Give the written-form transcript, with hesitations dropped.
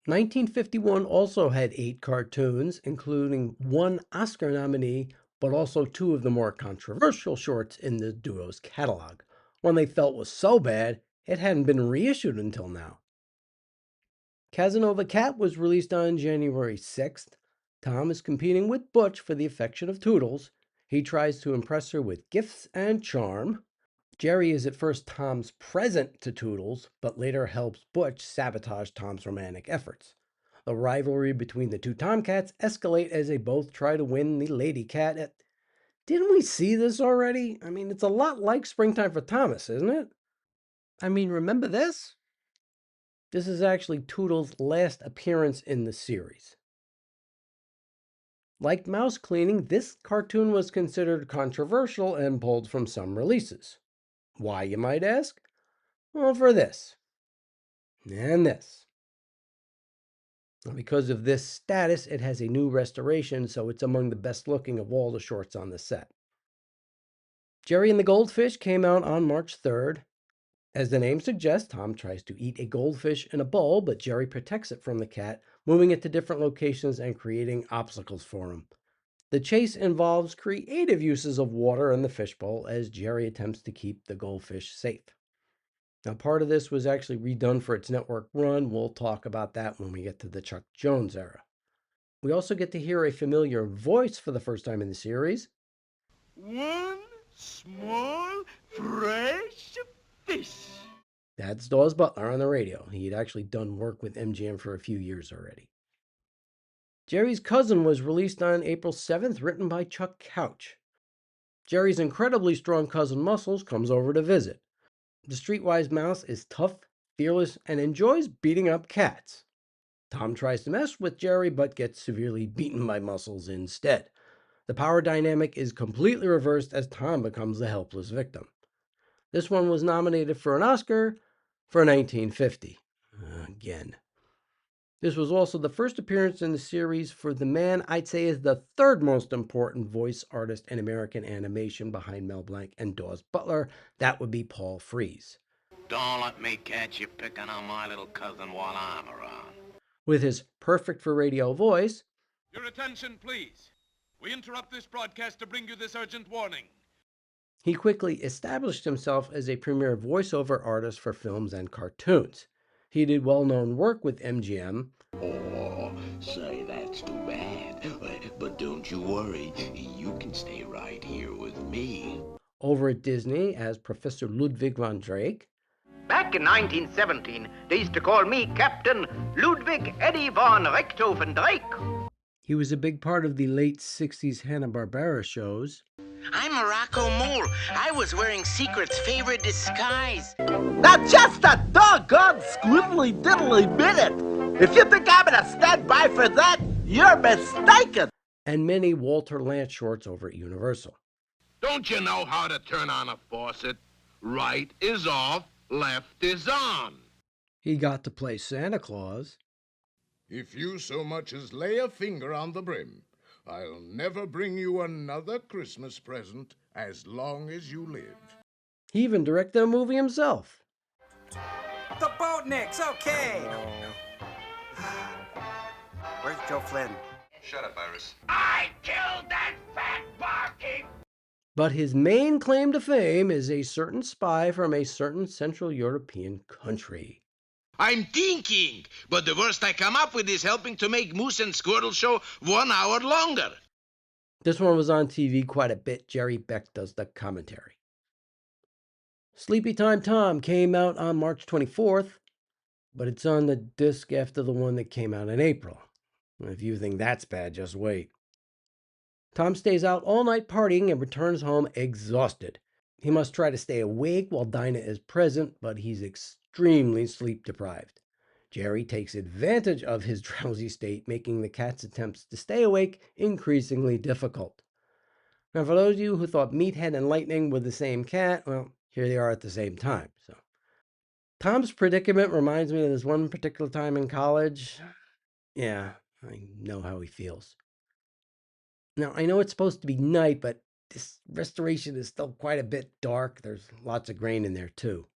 1951 also had 8 cartoons, including one Oscar nominee, but also two of the more controversial shorts in the duo's catalog. One they felt was so bad, it hadn't been reissued until now. Casanova Cat was released on January 6th. Tom is competing with Butch for the affection of Toodles. He tries to impress her with gifts and charm. Jerry is at first Tom's present to Toodles, but later helps Butch sabotage Tom's romantic efforts. The rivalry between the two Tomcats escalate as they both try to win the Lady Cat. Didn't we see this already? I mean, it's a lot like Springtime for Thomas, isn't it? I mean, remember this? This is actually Toodles' last appearance in the series. Like Mouse Cleaning, this cartoon was considered controversial and pulled from some releases. Why, you might ask? Well, for this and this. Because of this status, it has a new restoration, so it's among the best looking of all the shorts on the set. Jerry and the Goldfish came out on March 3rd. As the name suggests, Tom tries to eat a goldfish in a bowl, but Jerry protects it from the cat, moving it to different locations and creating obstacles for him. The chase involves creative uses of water in the fishbowl as Jerry attempts to keep the goldfish safe. Now, part of this was actually redone for its network run. We'll talk about that when we get to the Chuck Jones era. We also get to hear a familiar voice for the first time in the series. One small, fresh fish. That's Dawes Butler on the radio. He had actually done work with MGM for a few years already. Jerry's Cousin was released on April 7th, written by Chuck Couch. Jerry's incredibly strong cousin Muscles comes over to visit. The streetwise mouse is tough, fearless, and enjoys beating up cats. Tom tries to mess with Jerry, but gets severely beaten by Muscles instead. The power dynamic is completely reversed as Tom becomes the helpless victim. This one was nominated for an Oscar for 1950. Again. This was also the first appearance in the series for the man I'd say is the third most important voice artist in American animation behind Mel Blanc and Dawes Butler. That would be Paul Frees. Don't let me catch you picking on my little cousin while I'm around. With his perfect for radio voice. Your attention, please. We interrupt this broadcast to bring you this urgent warning. He quickly established himself as a premier voiceover artist for films and cartoons. He did well-known work with MGM. Oh, say, that's too bad. But don't you worry. You can stay right here with me. Over at Disney as Professor Ludwig von Drake. Back in 1917, they used to call me Captain Ludwig Eddie von Richthofen Drake. He was a big part of the late 60s Hanna-Barbera shows. I'm Morocco Mole. I was wearing Secret's favorite disguise. Now just a doggone squiddly diddly minute. If you think I'm gonna stand by for that, you're mistaken. And many Walter Lantz shorts over at Universal. Don't you know how to turn on a faucet? Right is off, left is on. He got to play Santa Claus. If you so much as lay a finger on the brim, I'll never bring you another Christmas present as long as you live. He even directed a movie himself. The Boatniks, okay. Where's Joe Flynn? Shut up, Iris. I killed that fat barkeep! But his main claim to fame is a certain spy from a certain Central European country. I'm thinking, but the worst I come up with is helping to make Moose and Squirtle show 1 hour longer. This one was on TV quite a bit. Jerry Beck does the commentary. Sleepy Time Tom came out on March 24th, but it's on the disc after the one that came out in April. If you think that's bad, just wait. Tom stays out all night partying and returns home exhausted. He must try to stay awake while Dinah is present, but he's extremely sleep deprived. Jerry takes advantage of his drowsy state, making the cat's attempts to stay awake increasingly difficult. Now, for those of you who thought Meathead and Lightning were the same cat, well, here they are at the same time. So, Tom's predicament reminds me of this one particular time in college. Yeah, I know how he feels. Now, I know it's supposed to be night, but this restoration is still quite a bit dark. There's lots of grain in there, too.